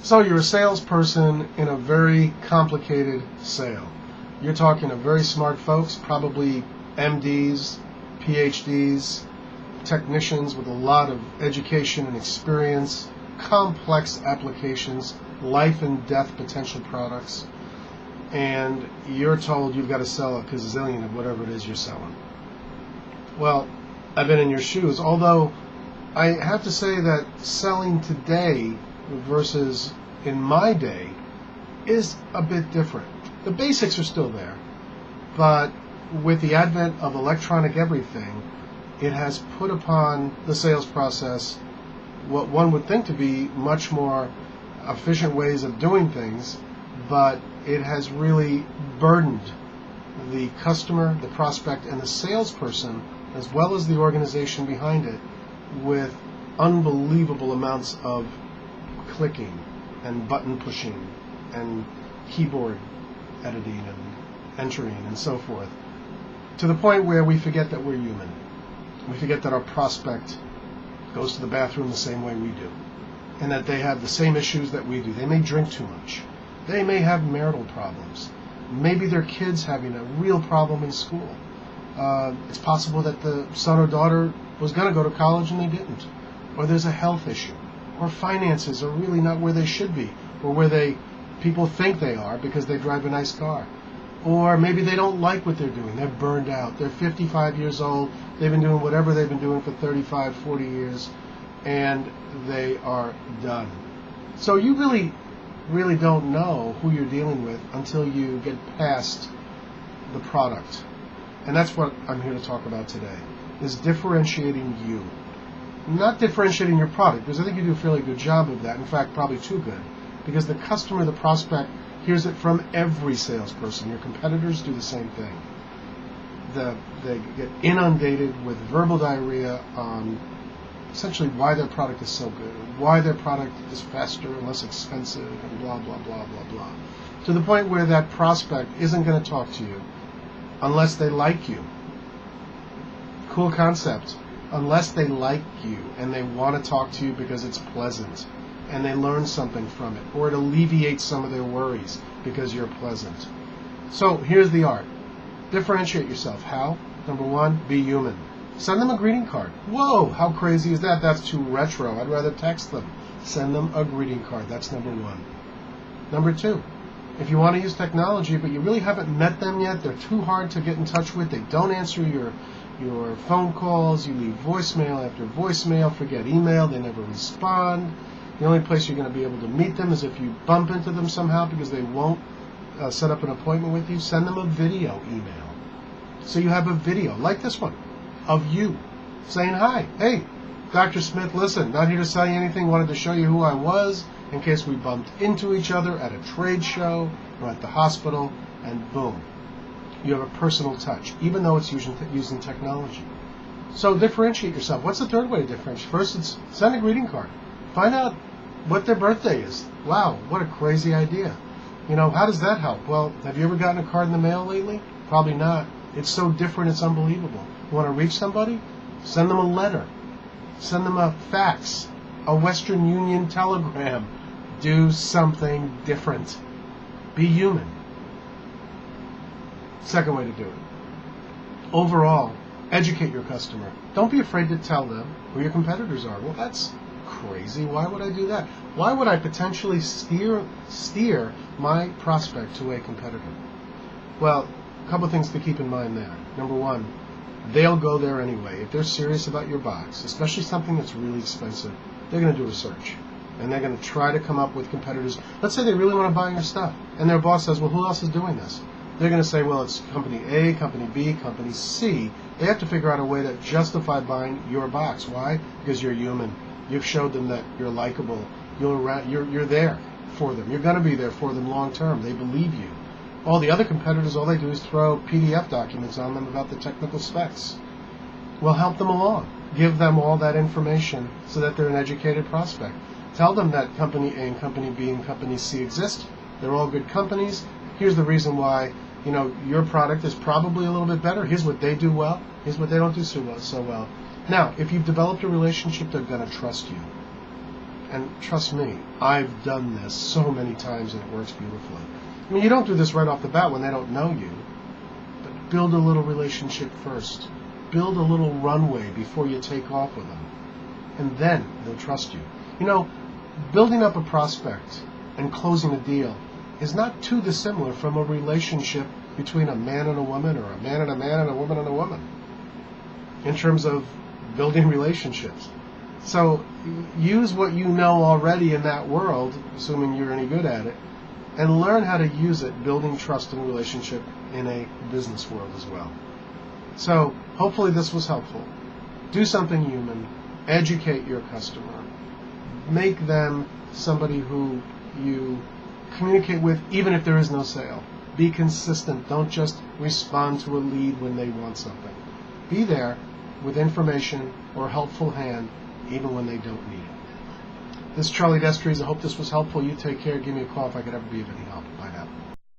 So you're a salesperson in a very complicated sale. You're talking to very smart folks, probably MDs, PhDs, technicians with a lot of education and experience, complex applications, life and death potential products, and you're told you've got to sell a gazillion of whatever it is you're selling. Well, I've been in your shoes, although I have to say that selling today versus in my day is a bit different. The basics are still there, but with the advent of electronic everything, it has put upon the sales process what one would think to be much more efficient ways of doing things, but it has really burdened the customer, the prospect, and the salesperson, as well as the organization behind it, with unbelievable amounts of clicking and button pushing and keyboard editing and entering and so forth, to the point where we forget that we're human. We forget that our prospect goes to the bathroom the same way we do, and that they have the same issues that we do. They may drink too much. They may have marital problems. Maybe their kid's having a real problem in school. It's possible that the son or daughter was going to go to college and they didn't. Or there's a health issue. Or finances are really not where they should be, or where people think they are because they drive a nice car. Or maybe they don't like what they're doing. They're burned out. They're 55 years old. They've been doing whatever they've been doing for 35, 40 years, and they are done. So you really don't know who you're dealing with until you get past the product. And that's what I'm here to talk about today, is differentiating you. Not differentiating your product, because I think you do a fairly good job of that. In fact, probably too good. Because the customer, the prospect, hears it from every salesperson. Your competitors do the same thing. They get inundated with verbal diarrhea on essentially why their product is so good, why their product is faster and less expensive, and blah, blah, blah, blah, blah. To the point where that prospect isn't going to talk to you unless they like you. Cool concept. Unless they like you and they want to talk to you because it's pleasant and they learn something from it, or it alleviates some of their worries because you're pleasant. So here's the art. Differentiate yourself. How? Number one, be human. Send them a greeting card. Whoa, how crazy is that? That's too retro. I'd rather text them. Send them a greeting card. That's number one. Number two, if you want to use technology but you really haven't met them yet, they're too hard to get in touch with, they don't answer your phone calls, you leave voicemail after voicemail, forget email, they never respond. The only place you're going to be able to meet them is if you bump into them somehow, because they won't set up an appointment with you. Send them a video email. So you have a video, like this one, of you saying, hi, hey, Dr. Smith, listen, not here to sell you anything, wanted to show you who I was in case we bumped into each other at a trade show or at the hospital, and boom. You have a personal touch, even though it's using technology. So differentiate yourself. What's the third way to differentiate? First, it's send a greeting card. Find out what their birthday is. Wow, what a crazy idea. How does that help? Well, have you ever gotten a card in the mail lately? Probably not. It's so different, it's unbelievable. You want to reach somebody? Send them a letter. Send them a fax, a Western Union telegram. Do something different. Be human. Second way to do it. Overall, educate your customer. Don't be afraid to tell them who your competitors are. Well, that's crazy. Why would I do that? Why would I potentially steer my prospect to a competitor? Well, a couple things to keep in mind there. Number one, they'll go there anyway. If they're serious about your box, especially something that's really expensive, they're going to do a search. And they're going to try to come up with competitors. Let's say they really want to buy your stuff. And their boss says, well, who else is doing this? They're going to say, well, it's company A, company B, company C. They have to figure out a way to justify buying your box. Why? Because you're human. You've showed them that you're likable. You're there for them. You're going to be there for them long term. They believe you. All the other competitors, all they do is throw PDF documents on them about the technical specs. Well, help them along. Give them all that information so that they're an educated prospect. Tell them that company A and company B and company C exist. They're all good companies. Here's the reason why, your product is probably a little bit better. Here's what they do well. Here's what they don't do so well. Now, if you've developed a relationship, they're going to trust you. And trust me, I've done this so many times and it works beautifully. I mean, you don't do this right off the bat when they don't know you, but build a little relationship first. Build a little runway before you take off with them. And then they'll trust you. You know, building up a prospect and closing a deal is not too dissimilar from a relationship between a man and a woman, or a man and a man and a woman and a woman, in terms of building relationships. So use what you know already in that world, assuming you're any good at it, and learn how to use it, building trust and relationship in a business world as well. So hopefully this was helpful. Do something human. Educate your customer. Make them somebody who you communicate with, even if there is no sale. Be consistent. Don't just respond to a lead when they want something. Be there with information or a helpful hand, even when they don't need it. This is Charlie Destries. I hope this was helpful. You take care. Give me a call if I could ever be of any help. Bye now.